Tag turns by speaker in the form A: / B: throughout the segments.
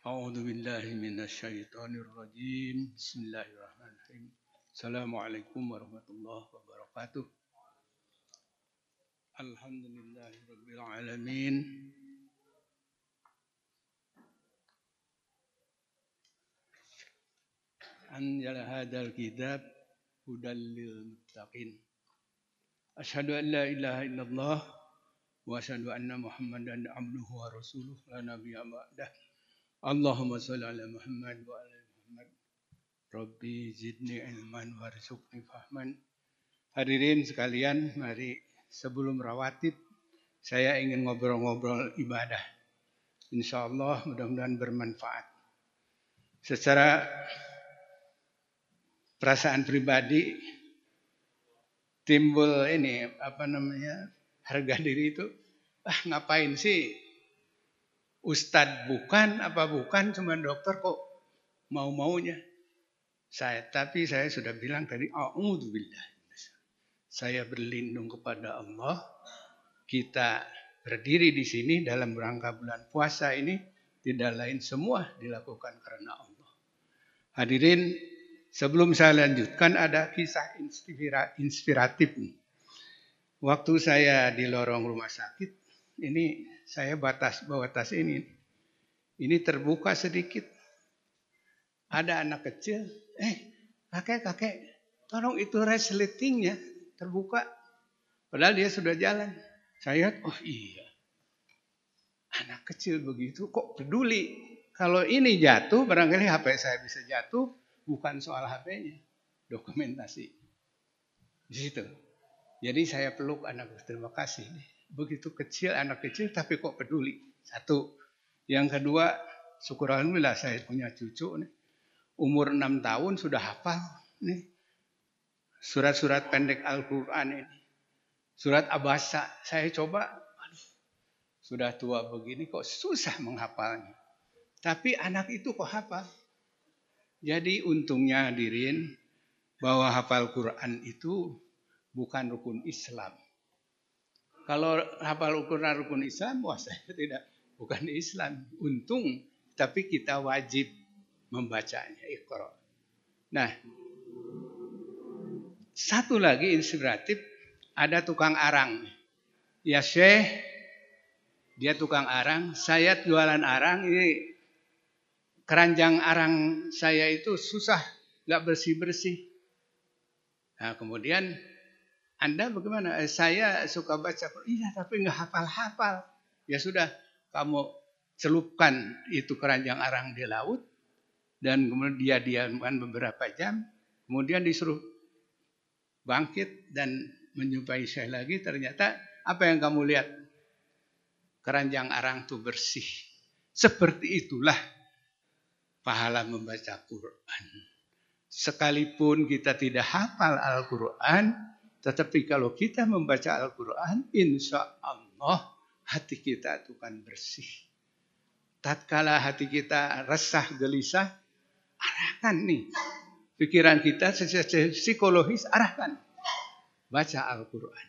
A: أعوذ بالله من الشيطان الرجيم بسم الله الرحمن الرحيم السلام عليكم ورحمة الله وبركاته الحمد لله رب العالمين أنزل هذا الكتاب هدى للمتقين أشهد أن لا إله إلا الله وأشهد أن محمدا عبده ورسوله لا نبي بعده Allahumma sholli ala Muhammad wa ala Muhammad. Rabbi zidni ilman warzuqni fahman. Hadirin sekalian, mari sebelum rawatib saya ingin ngobrol-ngobrol ibadah. Insyaallah mudah-mudahan bermanfaat. Secara perasaan pribadi timbul harga diri itu ngapain sih? Ustadz bukan, cuma dokter kok mau-maunya. Tapi saya sudah bilang tadi, a'udzubillah. Saya berlindung kepada Allah. Kita berdiri di sini dalam rangka bulan puasa ini, tidak lain semua dilakukan karena Allah. Hadirin, sebelum saya lanjutkan ada kisah inspiratif. Waktu saya di lorong rumah sakit, ini saya bawa tas ini. Ini terbuka sedikit. Ada anak kecil. Kakek, tolong itu resletingnya terbuka. Padahal dia sudah jalan. Saya lihat, oh iya. Anak kecil begitu kok peduli. Kalau ini jatuh, barangkali HP saya bisa jatuh. Bukan soal HP-nya. Dokumentasi. Di situ. Jadi saya peluk anak, terima kasih. Begitu kecil, anak kecil, tapi kok peduli. Satu. Yang kedua, syukur alhamdulillah saya punya cucu nih. Umur 6 tahun sudah hafal nih. Surat-surat pendek Al-Quran ini. Surat Abasa. Saya coba, sudah tua begini kok susah menghafalnya. Tapi anak itu kok hafal. Jadi untungnya hadirin, bahwa hafal Quran itu bukan rukun Islam. Kalau hafal rukun Islam, saya bukan Islam. Untung, tapi kita wajib membacanya. Iqra. Nah, satu lagi inspiratif, ada tukang arang. Ya Syekh, dia tukang arang. Saya jualan arang, ini keranjang arang saya itu susah, nggak bersih-bersih. Nah, kemudian Anda bagaimana? Saya suka baca, iya tapi nggak hafal-hafal. Ya sudah, kamu celupkan itu keranjang arang di laut, dan kemudian dia diamkan beberapa jam, kemudian disuruh bangkit dan menjumpai saya lagi. Ternyata apa yang kamu lihat? Keranjang arang itu bersih. Seperti itulah pahala membaca Quran. Sekalipun kita tidak hafal Al-Quran, tetapi kalau kita membaca Al-Quran, insya Allah hati kita itu kan bersih. Tatkala hati kita resah, gelisah, arahkan nih. Pikiran kita secara psikologis, arahkan. Baca Al-Quran.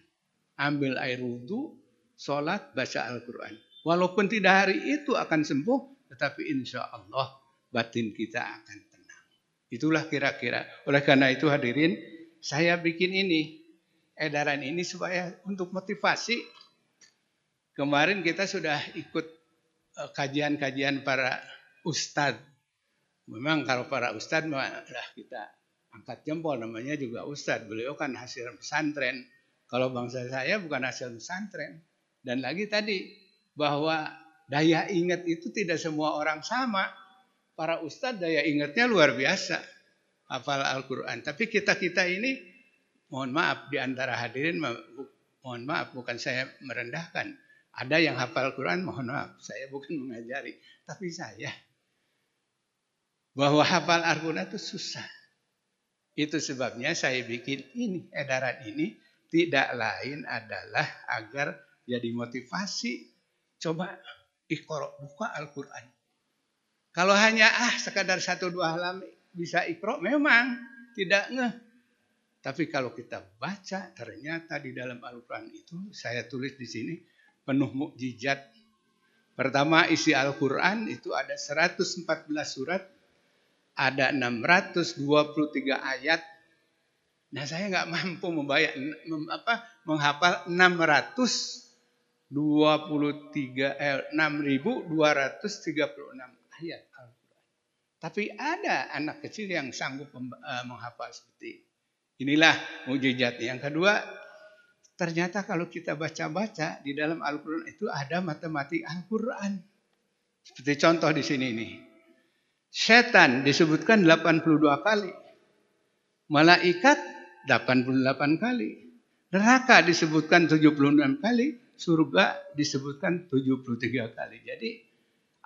A: Ambil air wudhu, sholat, baca Al-Quran. Walaupun tidak hari itu akan sembuh, tetapi insya Allah batin kita akan tenang. Itulah kira-kira. Oleh karena itu hadirin, saya bikin ini. Edaran ini supaya untuk motivasi. Kemarin kita sudah ikut kajian-kajian para ustadz. Memang kalau para ustadz kita angkat jempol, namanya juga ustadz. Beliau kan hasil pesantren. Kalau bangsa saya bukan hasil pesantren. Dan lagi tadi bahwa daya ingat itu tidak semua orang sama. Para ustadz daya ingatnya luar biasa. Hafal Al-Quran. Tapi kita ini, mohon maaf di antara hadirin, mohon maaf bukan saya merendahkan. Ada yang hafal Quran, mohon maaf, saya bukan mengajari. Tapi saya, bahwa hafal Al-Quran itu susah. Itu sebabnya saya bikin ini, edaran ini, tidak lain adalah agar jadi motivasi. Coba Iqra, buka Al-Quran. Kalau hanya sekadar 1-2 halaman bisa Iqra, memang tidak ngeh. Tapi kalau kita baca, ternyata di dalam Al-Quran itu, saya tulis di sini, penuh mukjizat. Pertama, isi Al-Quran itu ada 114 surat, ada 623 ayat. Nah, saya nggak mampu menghafal 6.236 ayat Al-Quran. Tapi ada anak kecil yang sanggup menghafal seperti ini. Inilah mukjizatnya. Yang kedua, ternyata kalau kita baca-baca di dalam Al-Quran itu ada matematika Al-Quran. Seperti contoh di sini nih. Setan disebutkan 82 kali. Malaikat 88 kali. Neraka disebutkan 76 kali. Surga disebutkan 73 kali. Jadi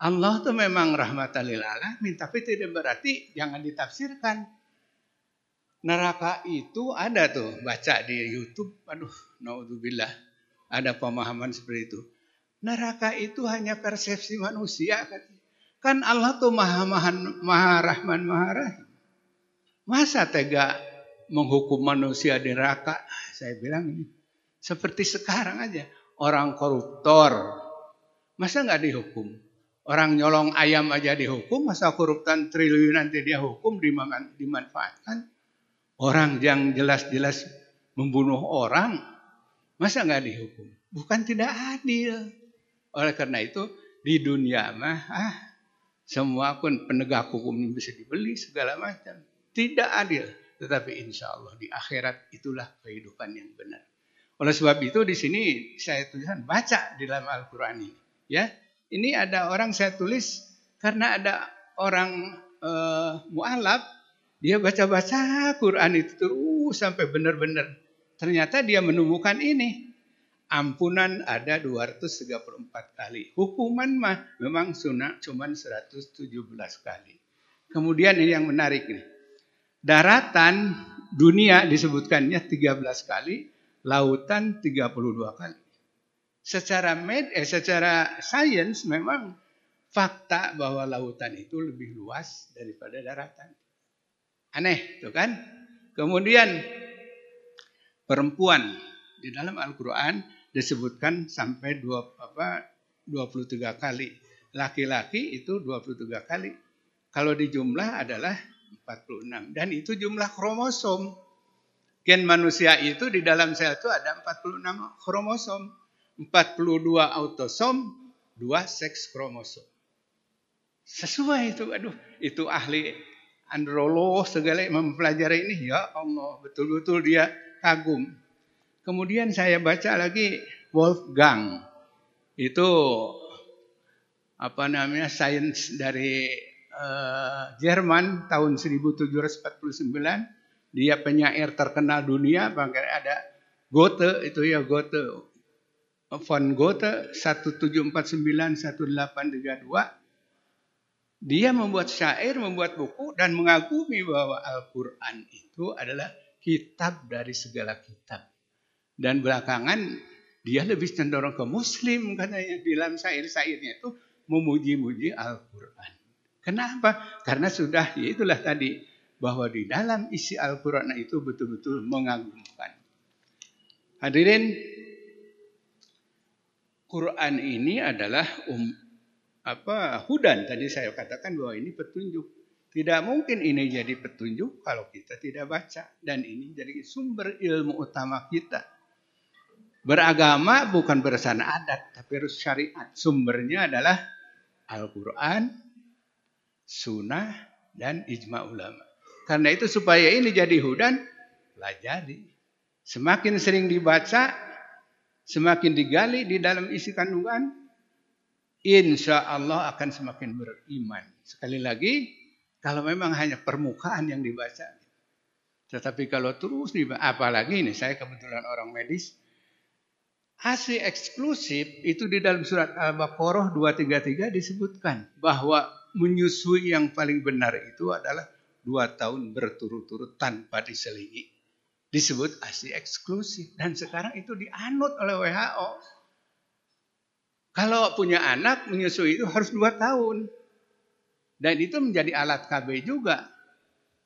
A: Allah itu memang rahmatan lil alamin. Tapi tidak berarti jangan ditafsirkan. Neraka itu ada tuh, baca di YouTube, aduh, naudzubillah, ada pemahaman seperti itu. Neraka itu hanya persepsi manusia, kan Allah tuh maha rahman, maha rahim. Masa tega menghukum manusia di neraka? Saya bilang ini, seperti sekarang aja, orang koruptor, masa nggak dihukum? Orang nyolong ayam aja dihukum, masa koruptan triliunan nanti dia hukum dimanfaatkan? Orang yang jelas-jelas membunuh orang, masa nggak dihukum? Bukan tidak adil. Oleh karena itu, di dunia mah, semua pun penegak hukum bisa dibeli, segala macam. Tidak adil. Tetapi insya Allah di akhirat itulah kehidupan yang benar. Oleh sebab itu di sini saya tuliskan, baca di dalam Al-Quran ini. Ya, ini ada orang saya tulis, karena ada orang mu'alaf, dia baca-baca Quran itu terus sampai benar-benar. Ternyata dia menemukan ini. Ampunan ada 234 kali. Hukuman mah memang sunnah cuma 117 kali. Kemudian ini yang menarik nih. Daratan dunia disebutkannya 13 kali. Lautan 32 kali. Secara sains memang fakta bahwa lautan itu lebih luas daripada daratan. Aneh, tuh kan? Kemudian perempuan di dalam Al-Quran disebutkan sampai 23 kali. Laki-laki itu 23 kali. Kalau dijumlah adalah 46. Dan itu jumlah kromosom. Gen manusia itu di dalam sel itu ada 46 kromosom. 42 autosom, 2 seks kromosom. Sesuai itu, aduh, itu ahli androlog segala mempelajari ini, ya Allah, betul-betul dia kagum. Kemudian saya baca lagi Wolfgang, itu sains dari Jerman tahun 1749, dia penyair terkenal dunia, makanya ada Goethe, itu ya Goethe, von Goethe 1749-1832. Dia membuat syair, membuat buku, dan mengagumi bahwa Al-Quran itu adalah kitab dari segala kitab. Dan belakangan dia lebih cenderung ke Muslim, katanya di dalam syair-syairnya itu memuji-muji Al-Quran. Kenapa? Karena sudah, ya itulah tadi, bahwa di dalam isi Al-Quran itu betul-betul mengagumkan. Hadirin, Quran ini adalah hudan, tadi saya katakan bahwa ini petunjuk. Tidak mungkin ini jadi petunjuk kalau kita tidak baca. Dan ini jadi sumber ilmu utama kita. Beragama bukan berdasarkan adat, tapi harus syariat. Sumbernya adalah Al-Quran, Sunnah, dan ijma ulama. Karena itu supaya ini jadi hudan, pelajari. Semakin sering dibaca, semakin digali di dalam isi kandungan, insya Allah akan semakin beriman. Sekali lagi, kalau memang hanya permukaan yang dibaca. Tetapi kalau terus dibaca, apalagi ini saya kebetulan orang medis, ASI eksklusif itu di dalam surat Al-Baqarah 233 disebutkan bahwa menyusui yang paling benar itu adalah 2 tahun berturut-turut tanpa diselingi. Disebut ASI eksklusif. Dan sekarang itu dianut oleh WHO. Kalau punya anak menyusui itu harus 2 tahun. Dan itu menjadi alat KB juga.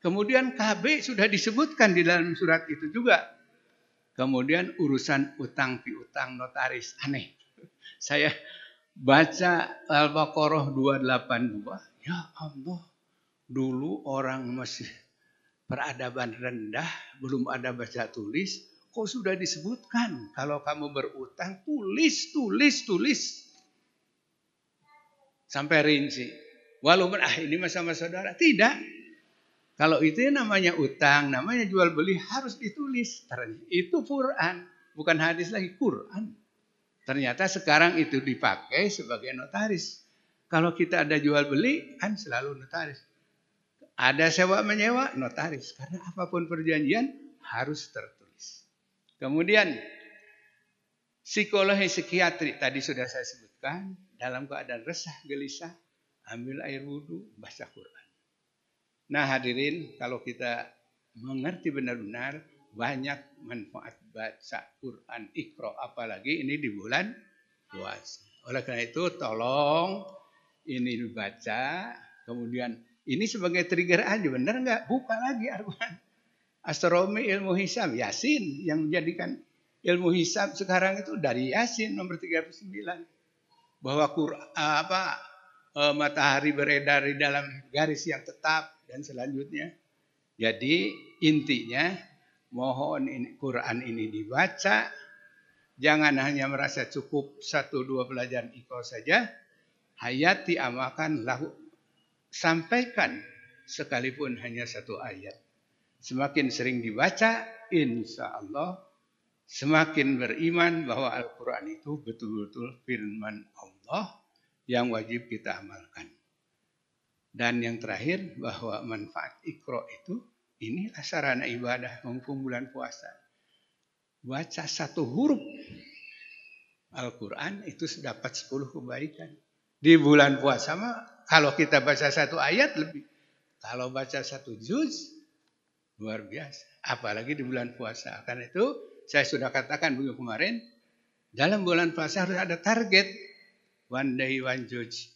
A: Kemudian KB sudah disebutkan di dalam surat itu juga. Kemudian urusan utang piutang notaris. Aneh. Saya baca Al-Baqarah 282. Ya Allah, dulu orang masih peradaban rendah, belum ada baca tulis, kok sudah disebutkan kalau kamu berutang tulis. Sampai rinci. Walaupun ini sama saudara, tidak. Kalau itu namanya utang, namanya jual beli harus ditulis. Itu Quran, bukan hadis lagi, Quran. Ternyata sekarang itu dipakai sebagai notaris. Kalau kita ada jual beli, kan selalu notaris. Ada sewa menyewa, notaris. Karena apapun perjanjian harus tertulis. Kemudian psikologi psikiatri tadi sudah saya sebutkan. Dalam keadaan resah, gelisah, ambil air wudhu, baca Quran. Nah hadirin, kalau kita mengerti benar-benar, banyak manfaat baca Quran Iqra, apalagi ini di bulan puasa. Oleh karena itu tolong ini dibaca, kemudian ini sebagai trigger aja, benar nggak? Buka lagi Al-Quran. Astronomi, ilmu hisab, Yasin yang menjadikan ilmu hisab sekarang itu dari Yasin nomor 39. Bahwa matahari beredar di dalam garis yang tetap dan selanjutnya. Jadi intinya mohon Quran ini dibaca, jangan hanya merasa cukup 1-2 pelajaran Iqra saja, hayati amalkan lahu, sampaikan sekalipun hanya 1 ayat. Semakin sering dibaca, insya Allah semakin beriman bahwa Al-Quran itu betul-betul firman Allah yang wajib kita amalkan. Dan yang terakhir, bahwa manfaat Iqra itu, inilah sarana ibadah mumpung bulan puasa. Baca 1 huruf Al-Quran itu dapat 10 kebaikan. Di bulan puasa mah, kalau kita baca 1 ayat lebih. Kalau baca 1 juz, luar biasa. Apalagi di bulan puasa. Karena itu, saya sudah katakan minggu kemarin, dalam bulan puasa harus ada target. One day, one juz.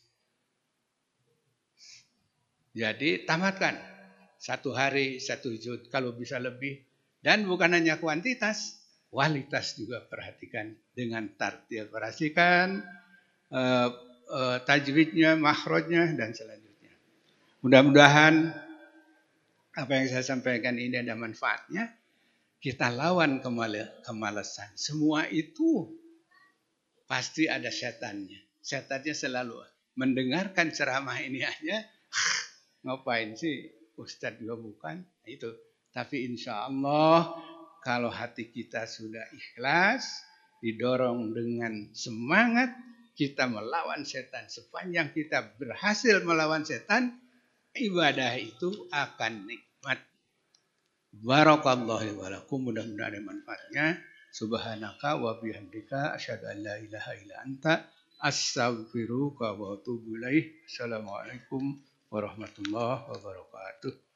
A: Jadi tamatkan. 1 hari, 1 juz. Kalau bisa lebih. Dan bukan hanya kuantitas, kualitas juga perhatikan. Dengan tartil perhatikan, tajwidnya, makhrajnya, dan selanjutnya. Mudah-mudahan apa yang saya sampaikan ini ada manfaatnya. Kita lawan kemalasan. Semua itu pasti ada setannya. Setannya selalu mendengarkan ceramah ini aja. Ngapain sih? Ustadz juga bukan. Itu. Tapi insya Allah kalau hati kita sudah ikhlas, didorong dengan semangat, kita melawan setan. Sepanjang kita berhasil melawan setan, ibadah itu akan nikmat. Barakallahu wa lakum, mudah-mudahan ada manfaatnya. Subhanaka wa bihamdika asyhadu an la ilaha illa anta astaghfiruka wa atubu ilaik. Assalamualaikum warahmatullahi wabarakatuh.